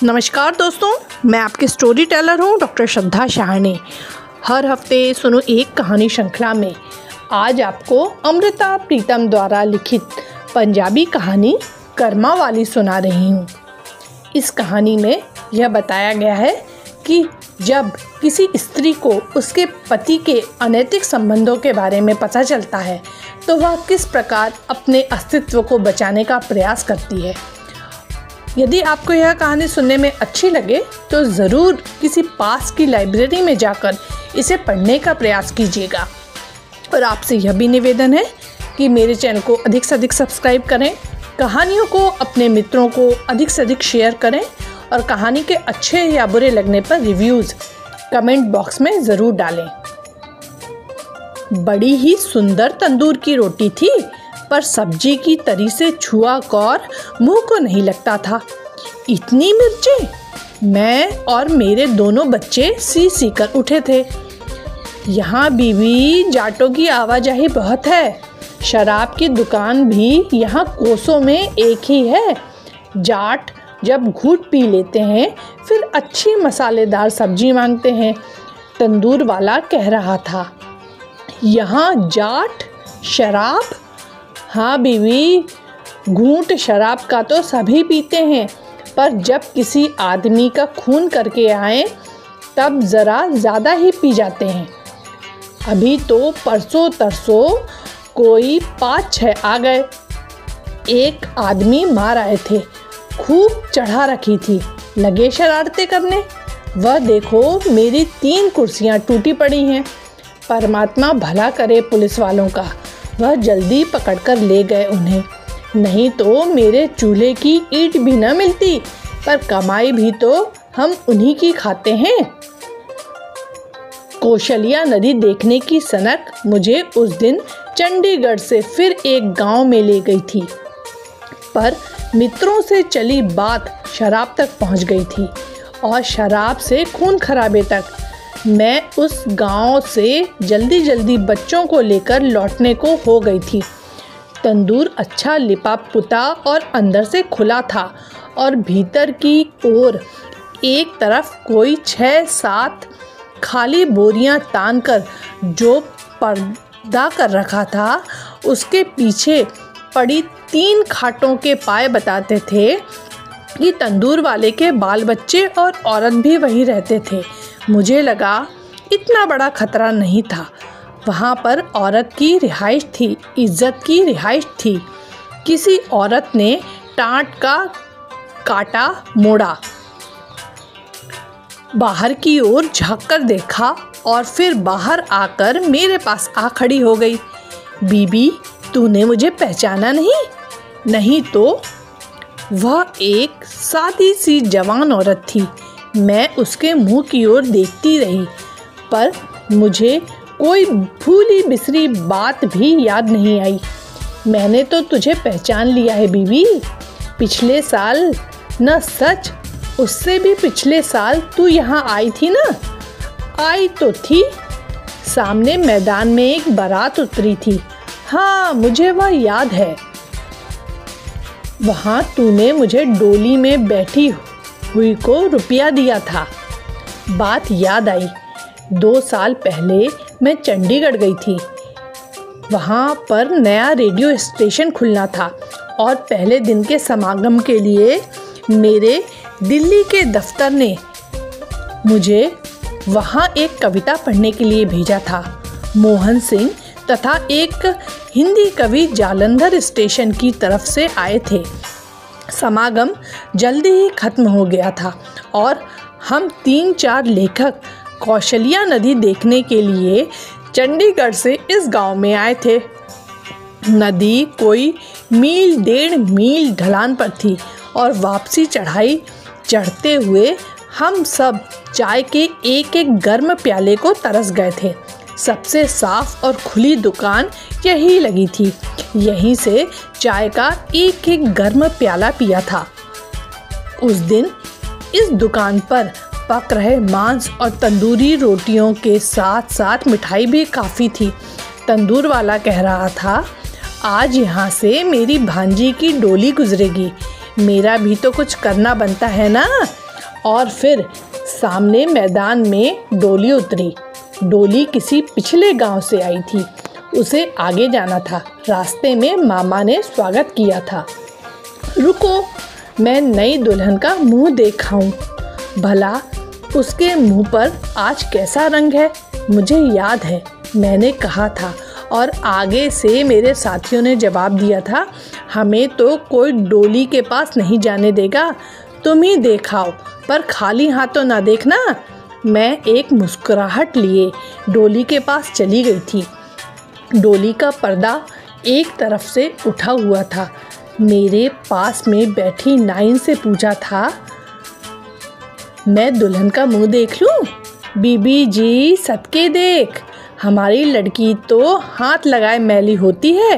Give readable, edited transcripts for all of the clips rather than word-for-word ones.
नमस्कार दोस्तों, मैं आपकी स्टोरी टेलर हूँ डॉक्टर श्रद्धा शाहनी। हर हफ्ते सुनो एक कहानी श्रृंखला में आज आपको अमृता प्रीतम द्वारा लिखित पंजाबी कहानी कर्मा वाली सुना रही हूँ। इस कहानी में यह बताया गया है कि जब किसी स्त्री को उसके पति के अनैतिक संबंधों के बारे में पता चलता है तो वह किस प्रकार अपने अस्तित्व को बचाने का प्रयास करती है। यदि आपको यह कहानी सुनने में अच्छी लगे तो ज़रूर किसी पास की लाइब्रेरी में जाकर इसे पढ़ने का प्रयास कीजिएगा। और आपसे यह भी निवेदन है कि मेरे चैनल को अधिक से अधिक सब्सक्राइब करें, कहानियों को अपने मित्रों को अधिक से अधिक शेयर करें और कहानी के अच्छे या बुरे लगने पर रिव्यूज़ कमेंट बॉक्स में ज़रूर डालें। बड़ी ही सुंदर तंदूर की रोटी थी, पर सब्जी की तरी से छुआ कौर मुंह को नहीं लगता था। इतनी मिर्चें! मैं और मेरे दोनों बच्चे सी कर उठे थे। यहाँ बीवी जाटों की आवाजाही बहुत है। शराब की दुकान भी यहाँ कोसों में एक ही है। जाट जब घूंट पी लेते हैं फिर अच्छी मसालेदार सब्जी मांगते हैं, तंदूर वाला कह रहा था। यहाँ जाट शराब? हाँ बीवी, घूंट शराब का तो सभी पीते हैं, पर जब किसी आदमी का खून करके आए तब ज़रा ज़्यादा ही पी जाते हैं। अभी तो परसों तरसों कोई 5-6 आ गए। एक आदमी मार आए थे, खूब चढ़ा रखी थी, लगे शरारतें करने। वह देखो मेरी 3 कुर्सियाँ टूटी पड़ी हैं। परमात्मा भला करे पुलिस वालों का, वह जल्दी पकड़कर ले गए उन्हें, नहीं तो मेरे चूल्हे की ईंट भी न मिलती। पर कमाई भी तो हम उन्हीं की खाते हैं। कौशलिया नदी देखने की सनक मुझे उस दिन चंडीगढ़ से फिर एक गांव में ले गई थी, पर मित्रों से चली बात शराब तक पहुंच गई थी और शराब से खून खराबे तक। मैं उस गांव से जल्दी जल्दी बच्चों को लेकर लौटने को हो गई थी। तंदूर अच्छा लिपा पुता और अंदर से खुला था और भीतर की ओर एक तरफ कोई 6-7 खाली बोरियां तानकर जो पर्दा कर रखा था, उसके पीछे पड़ी 3 खाटों के पाए बताते थे कि तंदूर वाले के बाल बच्चे और औरत भी वहीं रहते थे। मुझे लगा इतना बड़ा खतरा नहीं था। वहाँ पर औरत की रिहाइश थी, इज्जत की रिहाइश थी। किसी औरत ने टाँट का काटा मोड़ा, बाहर की ओर झांककर देखा और फिर बाहर आकर मेरे पास आ खड़ी हो गई। बीबी, तूने मुझे पहचाना नहीं? नहीं तो। वह एक सादी सी जवान औरत थी। मैं उसके मुंह की ओर देखती रही, पर मुझे कोई भूली बिसरी बात भी याद नहीं आई। मैंने तो तुझे पहचान लिया है बीबी। पिछले साल, न सच उससे भी पिछले साल तू यहाँ आई थी ना? आई तो थी। सामने मैदान में एक बारात उतरी थी। हाँ, मुझे वह याद है। वहाँ तूने मुझे डोली में बैठी हुई को रुपया दिया था। बात याद आई। 2 साल पहले मैं चंडीगढ़ गई थी। वहाँ पर नया रेडियो स्टेशन खुलना था और पहले दिन के समागम के लिए मेरे दिल्ली के दफ्तर ने मुझे वहाँ एक कविता पढ़ने के लिए भेजा था। मोहन सिंह तथा एक हिंदी कवि जालंधर स्टेशन की तरफ से आए थे। समागम जल्दी ही खत्म हो गया था और हम 3-4 लेखक कौशलिया नदी देखने के लिए चंडीगढ़ से इस गांव में आए थे। नदी कोई 1.5 मील ढलान पर थी और वापसी चढ़ाई चढ़ते हुए हम सब चाय के एक गर्म प्याले को तरस गए थे। सबसे साफ और खुली दुकान यही लगी थी। यहीं से चाय का एक गर्म प्याला पिया था। उस दिन इस दुकान पर पक रहे मांस और तंदूरी रोटियों के साथ साथ मिठाई भी काफ़ी थी। तंदूर वाला कह रहा था, आज यहाँ से मेरी भांजी की डोली गुजरेगी, मेरा भी तो कुछ करना बनता है ना। और फिर सामने मैदान में डोली उतरी। डोली किसी पिछले गांव से आई थी, उसे आगे जाना था। रास्ते में मामा ने स्वागत किया था। रुको, मैं नई दुल्हन का मुंह देखाऊं, भला उसके मुंह पर आज कैसा रंग है। मुझे याद है मैंने कहा था और आगे से मेरे साथियों ने जवाब दिया था, हमें तो कोई डोली के पास नहीं जाने देगा, तुम ही देखाओ, पर खाली हाथों ना देखना। मैं एक मुस्कुराहट लिए डोली के पास चली गई थी। डोली का पर्दा एक तरफ से उठा हुआ था। मेरे पास में बैठी नाइन से पूछा था, मैं दुल्हन का मुंह देख लूं? बीबी जी सदके देख, हमारी लड़की तो हाथ लगाए मैली होती है।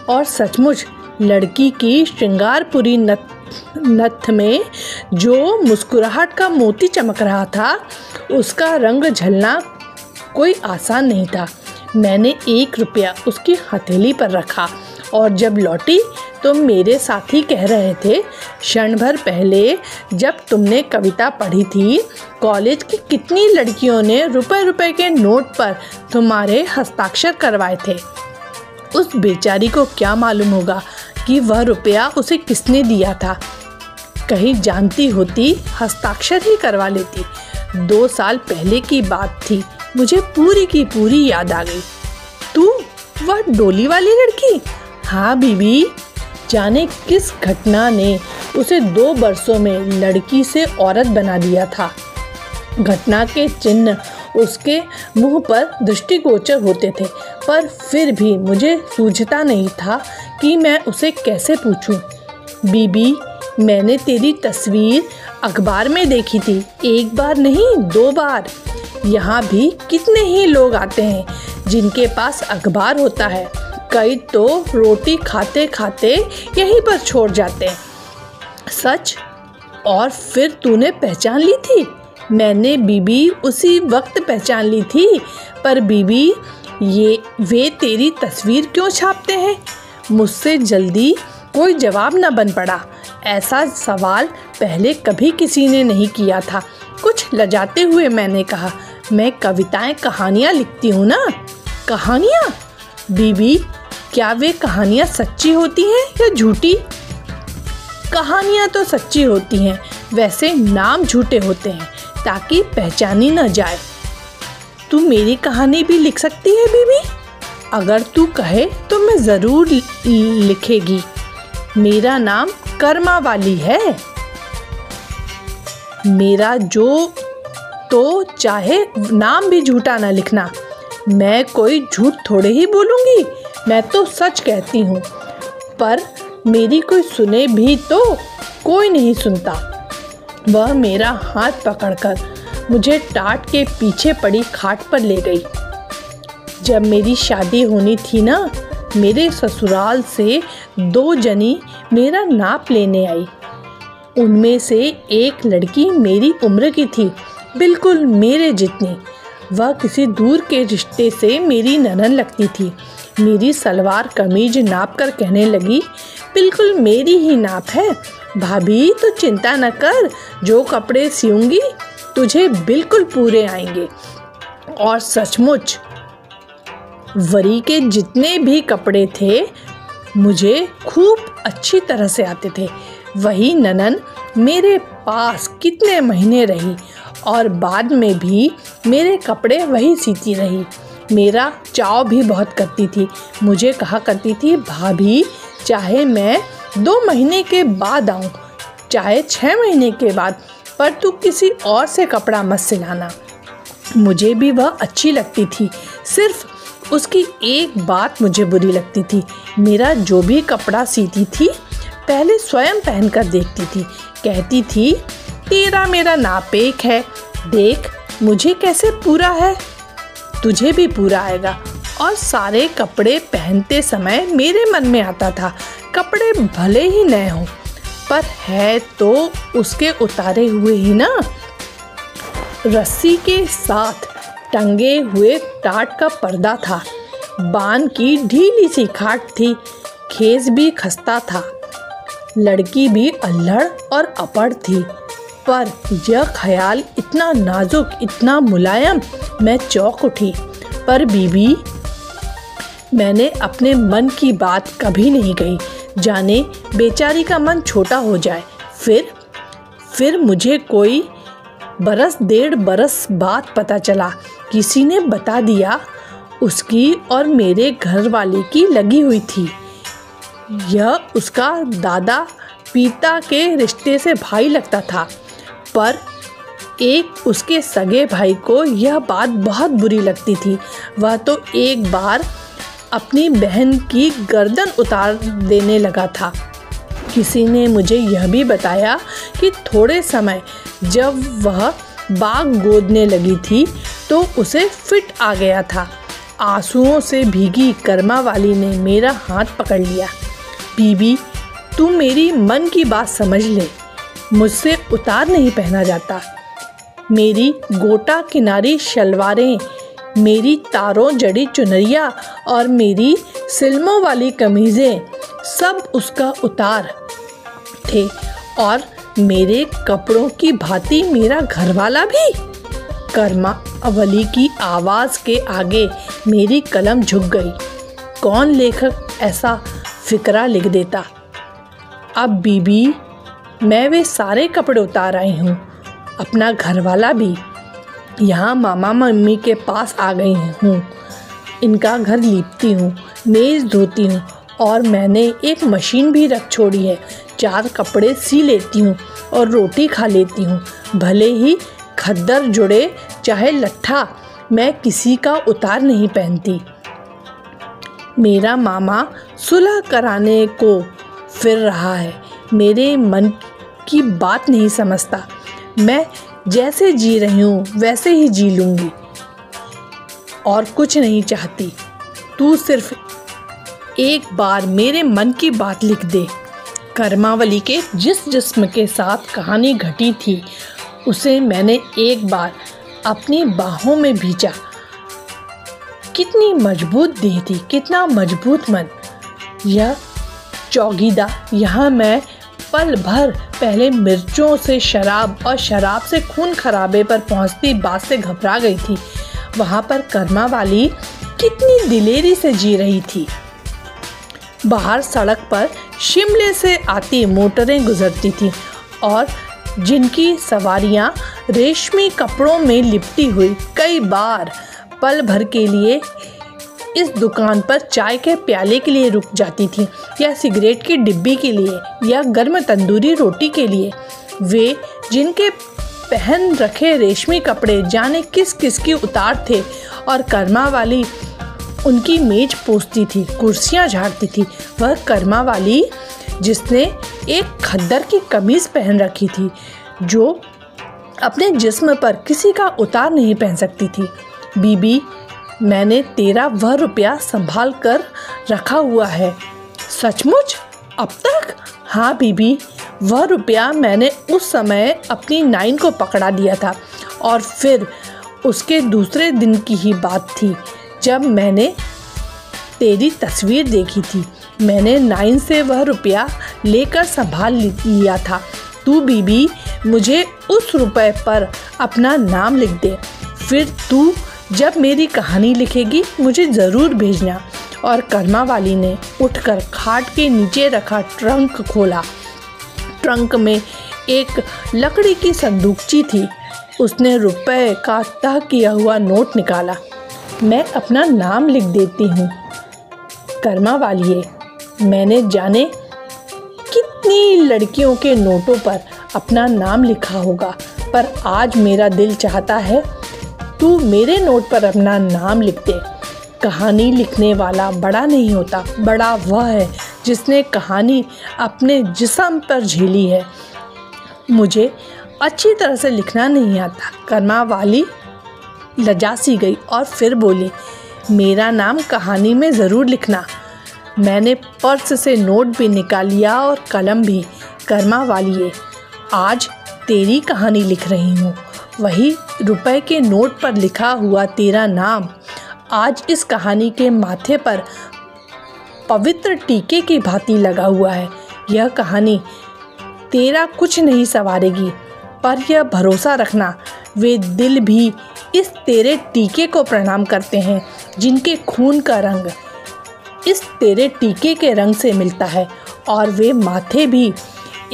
और सचमुच लड़की की श्रृंगारपुरी नथ में जो मुस्कुराहट का मोती चमक रहा था, उसका रंग झलना कोई आसान नहीं था। मैंने 1 रुपया उसकी हथेली पर रखा और जब लौटी तो मेरे साथी कह रहे थे, क्षण भर पहले जब तुमने कविता पढ़ी थी, कॉलेज की कितनी लड़कियों ने रुपए के नोट पर तुम्हारे हस्ताक्षर करवाए थे। उस बेचारी को क्या मालूम होगा कि वह रुपया उसे किसने दिया था। कहीं जानती होती हस्ताक्षर ही करवा लेती। 2 साल पहले की बात थी, मुझे पूरी की पूरी याद आ गई। तू वह डोली वाली लड़की? हाँ बीबी, जाने किस घटना ने उसे 2 बरसों में लड़की से औरत बना दिया था। घटना के चिन्ह उसके मुंह पर दृष्टिगोचर होते थे, पर फिर भी मुझे सूझता नहीं था कि मैं उसे कैसे पूछूं। बीबी, मैंने तेरी तस्वीर अखबार में देखी थी, 1 बार नहीं 2 बार। यहाँ भी कितने ही लोग आते हैं जिनके पास अखबार होता है, कई तो रोटी खाते खाते यहीं पर छोड़ जाते हैं। सच? और फिर तूने पहचान ली थी? मैंने बीबी उसी वक्त पहचान ली थी, पर बीबी वे तेरी तस्वीर क्यों छापते हैं? मुझसे जल्दी कोई जवाब न बन पड़ा। ऐसा सवाल पहले कभी किसी ने नहीं किया था। कुछ लजाते हुए मैंने कहा, मैं कविताएं कहानियाँ लिखती हूँ ना। कहानियाँ? बीबी, क्या वे कहानियाँ सच्ची होती हैं या झूठी? कहानियाँ तो सच्ची होती हैं, वैसे नाम झूठे होते हैं ताकि पहचानी न जाए। तू मेरी कहानी भी लिख सकती है बीबी? अगर तू कहे तो मैं ज़रूर लिखेगी। मेरा नाम कर्मा वाली है। मेरा जो तो चाहे नाम भी झूठा ना लिखना। मैं कोई झूठ थोड़े ही बोलूँगी, मैं तो सच कहती हूँ। पर मेरी कोई सुने भी तो कोई नहीं सुनता। वह मेरा हाथ पकड़कर मुझे टाट के पीछे पड़ी खाट पर ले गई। जब मेरी शादी होनी थी ना, मेरे ससुराल से 2 जनी मेरा नाप लेने आई। उनमें से एक लड़की मेरी उम्र की थी, बिल्कुल मेरे जितनी। वह किसी दूर के रिश्ते से मेरी ननद लगती थी। मेरी सलवार कमीज नाप कर कहने लगी, बिल्कुल मेरी ही नाप है भाभी, तो चिंता न कर, जो कपड़े सियूंगी तुझे बिल्कुल पूरे आएंगे। और सचमुच वरी के जितने भी कपड़े थे मुझे खूब अच्छी तरह से आते थे। वही ननद मेरे पास कितने महीने रही और बाद में भी मेरे कपड़े वही सीती रही। मेरा चाव भी बहुत करती थी। मुझे कहा करती थी, भाभी चाहे मैं 2 महीने के बाद आऊँ, चाहे 6 महीने के बाद, पर तू किसी और से कपड़ा मत सिलाना। मुझे भी वह अच्छी लगती थी, सिर्फ उसकी एक बात मुझे बुरी लगती थी। मेरा जो भी कपड़ा सीती थी पहले स्वयं पहनकर देखती थी। कहती थी, तेरा मेरा नाप एक है, देख मुझे कैसे पूरा है, तुझे भी पूरा आएगा। और सारे कपड़े पहनते समय मेरे मन में आता था, कपड़े भले ही नए हों, पर है तो उसके उतारे हुए ही ना। रस्सी के साथ टंगे हुए टाट का पर्दा था, बान की ढीली सी खाट थी, खेस भी खस्ता था, लड़की भी अल्हड़ और अपड़ थी। पर यह ख्याल इतना नाजुक, इतना मुलायम, मैं चौंक उठी। पर बीबी, मैंने अपने मन की बात कभी नहीं कही। जाने बेचारी का मन छोटा हो जाए। फिर मुझे कोई बरस 1.5 बरस बाद पता चला, किसी ने बता दिया, उसकी और मेरे घर वाले की लगी हुई थी। यह उसका दादा पिता के रिश्ते से भाई लगता था। पर एक उसके सगे भाई को यह बात बहुत बुरी लगती थी। वह तो एक बार अपनी बहन की गर्दन उतार देने लगा था। किसी ने मुझे यह भी बताया कि थोड़े समय जब वह बाग गोदने लगी थी तो उसे फिट आ गया था। आंसुओं से भीगी कर्मा वाली ने मेरा हाथ पकड़ लिया। बीबी, तू मेरी मन की बात समझ ले। मुझसे उतार नहीं पहना जाता। मेरी गोटा किनारी शलवारें, मेरी तारों जड़ी चुनरिया और मेरी सिल्मों वाली कमीज़ें सब उसका उतार थे। और मेरे कपड़ों की भांति मेरा घरवाला भी। कर्मा अवली की आवाज़ के आगे मेरी कलम झुक गई। कौन लेखक ऐसा फिक्रा लिख देता। अब बीबी, मैं वे सारे कपड़े उतार आई हूँ, अपना घरवाला भी। यहाँ मामा मम्मी के पास आ गई हूँ। इनका घर लीपती हूँ, मेज़ धोती हूँ और मैंने एक मशीन भी रख छोड़ी है। 4 कपड़े सी लेती हूँ और रोटी खा लेती हूँ। भले ही खद्दर जुड़े चाहे लट्ठा, मैं किसी का उतार नहीं पहनती। मेरा मामा सुलह कराने को फिर रहा है, मेरे मन की बात नहीं समझता। मैं जैसे जी रही हूँ वैसे ही जी लूँगी और कुछ नहीं चाहती। तू सिर्फ एक बार मेरे मन की बात लिख दे। कर्मावली के जिस जिस्म के साथ कहानी घटी थी उसे मैंने एक बार अपनी बाहों में भींचा। कितनी मजबूत देह थी, कितना मजबूत मन। यह चौगीदा, यहाँ मैं पल भर पहले मिर्चों से शराब और शराब से खून खराबे पर पहुंचती बात से घबरा गई थी। वहाँ पर कर्मा वाली कितनी दिलेरी से जी रही थी। बाहर सड़क पर शिमले से आती मोटरें गुजरती थीं और जिनकी सवारियाँ रेशमी कपड़ों में लिपटी हुई कई बार पल भर के लिए इस दुकान पर चाय के प्याले के लिए रुक जाती थी, या सिगरेट की डिब्बी के लिए, या गर्म तंदूरी रोटी के लिए। वे जिनके पहन रखे रेशमी कपड़े जाने किस किस की उतार थे और कर्मा वाली उनकी मेज पोंछती थी, कुर्सियां झाड़ती थी। वह कर्मा वाली जिसने एक खद्दर की कमीज पहन रखी थी, जो अपने जिस्म पर किसी का उतार नहीं पहन सकती थी। बीबी, मैंने तेरा वह रुपया संभाल कर रखा हुआ है। सचमुच? अब तक? हाँ बीबी, वह रुपया मैंने उस समय अपनी नाइन को पकड़ा दिया था और फिर उसके दूसरे दिन की ही बात थी जब मैंने तेरी तस्वीर देखी थी। मैंने नाइन से वह रुपया लेकर संभाल लिया था। तू बीबी मुझे उस रुपए पर अपना नाम लिख दे। फिर तू जब मेरी कहानी लिखेगी मुझे ज़रूर भेजना। और कर्मा वाली ने उठकर खाट के नीचे रखा ट्रंक खोला। ट्रंक में एक लकड़ी की संदूकची थी। उसने रुपए का तह किया हुआ नोट निकाला। मैं अपना नाम लिख देती हूँ कर्मा वालिए। मैंने जाने कितनी लड़कियों के नोटों पर अपना नाम लिखा होगा, पर आज मेरा दिल चाहता है तू मेरे नोट पर अपना नाम लिख दे। कहानी लिखने वाला बड़ा नहीं होता, बड़ा वह है जिसने कहानी अपने जिस्म पर झेली है। मुझे अच्छी तरह से लिखना नहीं आता। कर्मा वाली लजा सी गई और फिर बोली, मेरा नाम कहानी में ज़रूर लिखना। मैंने पर्स से नोट भी निकाल लिया और कलम भी। कर्मा वालिए, आज तेरी कहानी लिख रही हूँ। वही रुपए के नोट पर लिखा हुआ तेरा नाम आज इस कहानी के माथे पर पवित्र टीके की भांति लगा हुआ है। यह कहानी तेरा कुछ नहीं संवारेगी, पर यह भरोसा रखना, वे दिल भी इस तेरे टीके को प्रणाम करते हैं, जिनके खून का रंग इस तेरे टीके के रंग से मिलता है, और वे माथे भी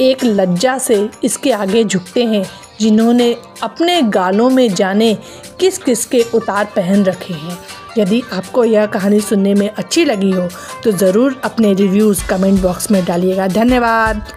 एक लज्जा से इसके आगे झुकते हैं, जिन्होंने अपने गालों में जाने किस किस के उतार पहन रखे हैं। यदि आपको यह कहानी सुनने में अच्छी लगी हो तो ज़रूर अपने रिव्यूज़ कमेंट बॉक्स में डालिएगा। धन्यवाद।